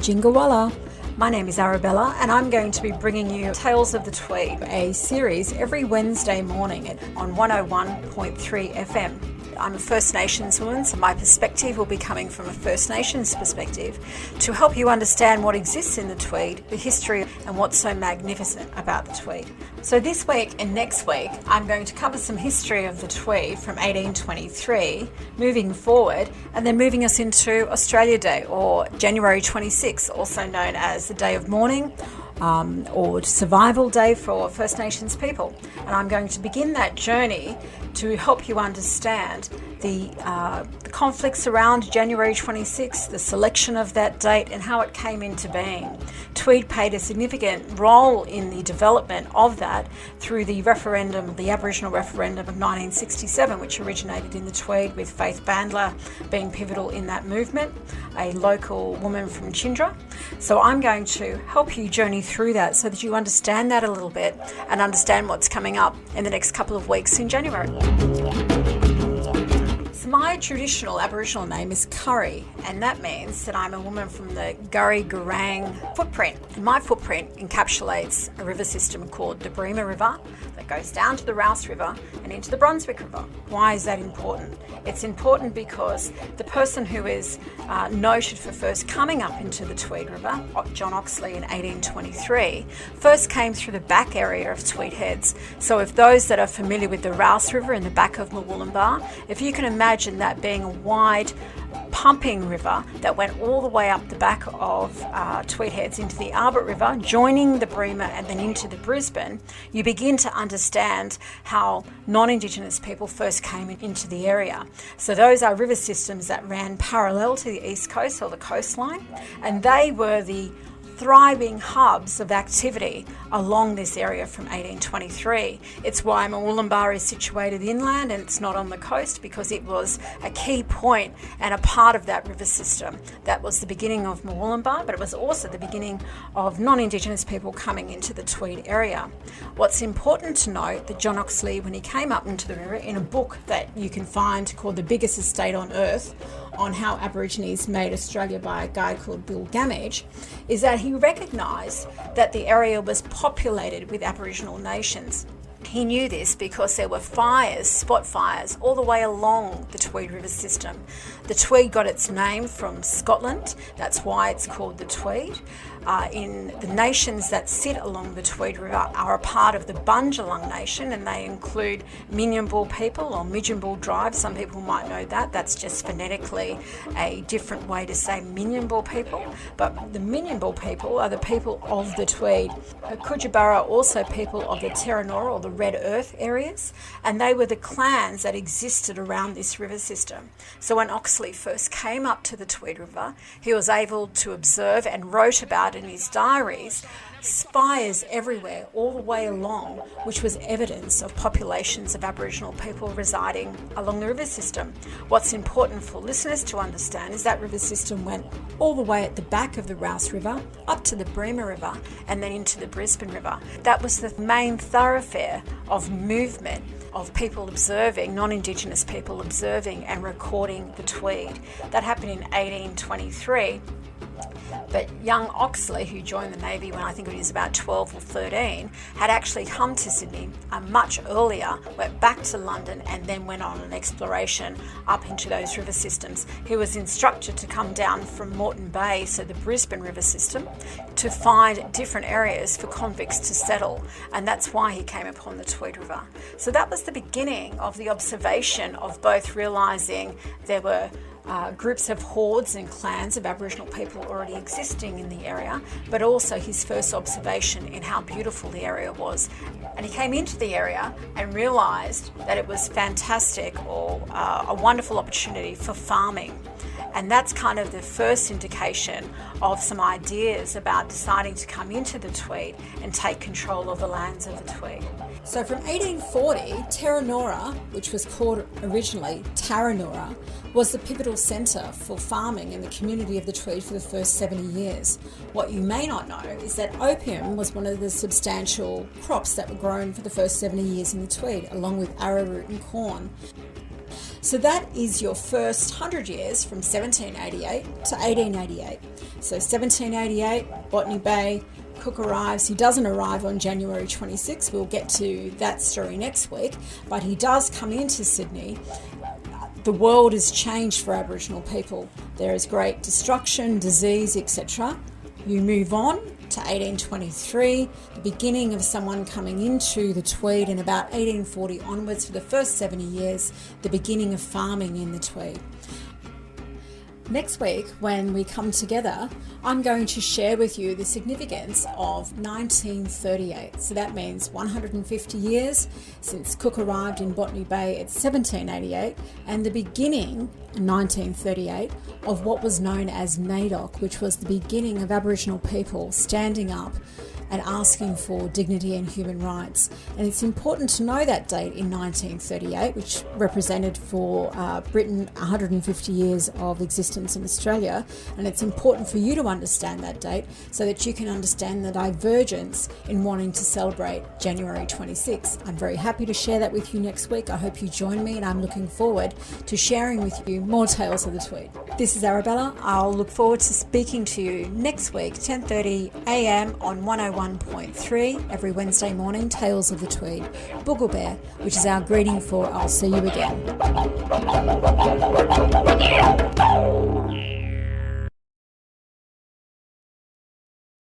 Jingawalla. My name is Arabella and I'm going to be bringing you Tales of the Tweed, a series every Wednesday morning on 101.3 FM. I'm a First Nations woman, so my perspective will be coming from a First Nations perspective to help you understand what exists in the Tweed, the history, and what's so magnificent about the Tweed. So this week and next week, I'm going to cover some history of the Tweed from 1823, moving forward, and then moving us into Australia Day, or January 26, also known as the Day of Mourning, or Survival Day for First Nations people. And I'm going to begin that journey to help you understand the conflicts around January 26th, the selection of that date and how it came into being. Tweed played a significant role in the development of that through the referendum, the Aboriginal referendum of 1967, which originated in the Tweed, with Faith Bandler being pivotal in that movement, a local woman from Chindra. So I'm going to help you journey through that so that you understand that a little bit and understand what's coming up in the next couple of weeks in January. So my traditional Aboriginal name is Curry, and that means that I'm a woman from the Gurri-Gurrang footprint. And my footprint encapsulates a river system called the Bremer River that goes down to the Rouse River and into the Brunswick River. Why is that important? It's important because the person who is noted for first coming up into the Tweed River, John Oxley in 1823, first came through the back area of Tweed Heads. So if those that are familiar with the Rouse River in the back of Murwillumbah, if you can imagine that being a wide pumping river that went all the way up the back of Tweed Heads into the Albert River, joining the Bremer and then into the Brisbane, you begin to understand how non-Indigenous people first came into the area. So those are river systems that ran parallel to the east coast or the coastline, and they were the thriving hubs of activity along this area from 1823. It's why Murwillumbah is situated inland and it's not on the coast, because it was a key point and a part of that river system. That was the beginning of Murwillumbah, but it was also the beginning of non-Indigenous people coming into the Tweed area. What's important to note that John Oxley, when he came up into the river, in a book that you can find called The Biggest Estate on Earth, on how Aborigines made Australia by a guy called Bill Gamage, is that he recognised that the area was populated with Aboriginal nations. He knew this because there were fires, spot fires, all the way along the Tweed River system. The Tweed got its name from Scotland. That's why it's called the Tweed. In the nations that sit along the Tweed River are a part of the Bundjalung Nation, and they include Minyambul people, or Midjambul Drive. Some people might know that. That's just phonetically a different way to say Minyambul people. But the Minyambul people are the people of the Tweed. Kookaburra are also people of the Terranora, or the Red Earth areas, and they were the clans that existed around this river system. So when Oxley first came up to the Tweed River, he was able to observe and wrote about in his diaries spires everywhere all the way along, which was evidence of populations of Aboriginal people residing along the river system. What's important for listeners to understand is that river system went all the way at the back of the Rouse River up to the Bremer River and then into the Brisbane River. That was the main thoroughfare of movement of people observing, non-Indigenous people observing and recording the Tweed. That happened in 1823. But young Oxley, who joined the Navy when I think he was about 12 or 13, had actually come to Sydney much earlier, went back to London and then went on an exploration up into those river systems. He was instructed to come down from Moreton Bay, so the Brisbane river system, to find different areas for convicts to settle, and that's why he came upon the Tweed River. So that was the beginning of the observation of both realising there were groups of hordes and clans of Aboriginal people already existing in the area, but also his first observation in how beautiful the area was. And he came into the area and realised that it was fantastic, or a wonderful opportunity for farming. And that's kind of the first indication of some ideas about deciding to come into the Tweed and take control of the lands of the Tweed. So from 1840, Terranora, which was called originally Taranora, was the pivotal centre for farming in the community of the Tweed for the first 70 years. What you may not know is that opium was one of the substantial crops that were grown for the first 70 years in the Tweed, along with arrowroot and corn. So that is your first 100 years from 1788 to 1888. So 1788, Botany Bay, Cook arrives. He doesn't arrive on January 26. We'll get to that story next week, but he does come into Sydney. The world has changed for Aboriginal people. There is great destruction, disease, etc. You move on to 1823, the beginning of someone coming into the Tweed, and about 1840 onwards for the first 70 years, the beginning of farming in the Tweed. Next week, when we come together, I'm going to share with you the significance of 1938. So that means 150 years since Cook arrived in Botany Bay at 1788, and the beginning in 1938 of what was known as NAIDOC, which was the beginning of Aboriginal people standing up and asking for dignity and human rights. And it's important to know that date in 1938, which represented for Britain 150 years of existence in Australia. And it's important for you to understand that date so that you can understand the divergence in wanting to celebrate January 26. I'm very happy to share that with you next week. I hope you join me, and I'm looking forward to sharing with you more tales of the Tweed. This is Arabella. I'll look forward to speaking to you next week, 10:30 a.m. on 101.3 every Wednesday morning, Tales of the Tweed. Boogle Bear, which is our greeting for I'll see you again.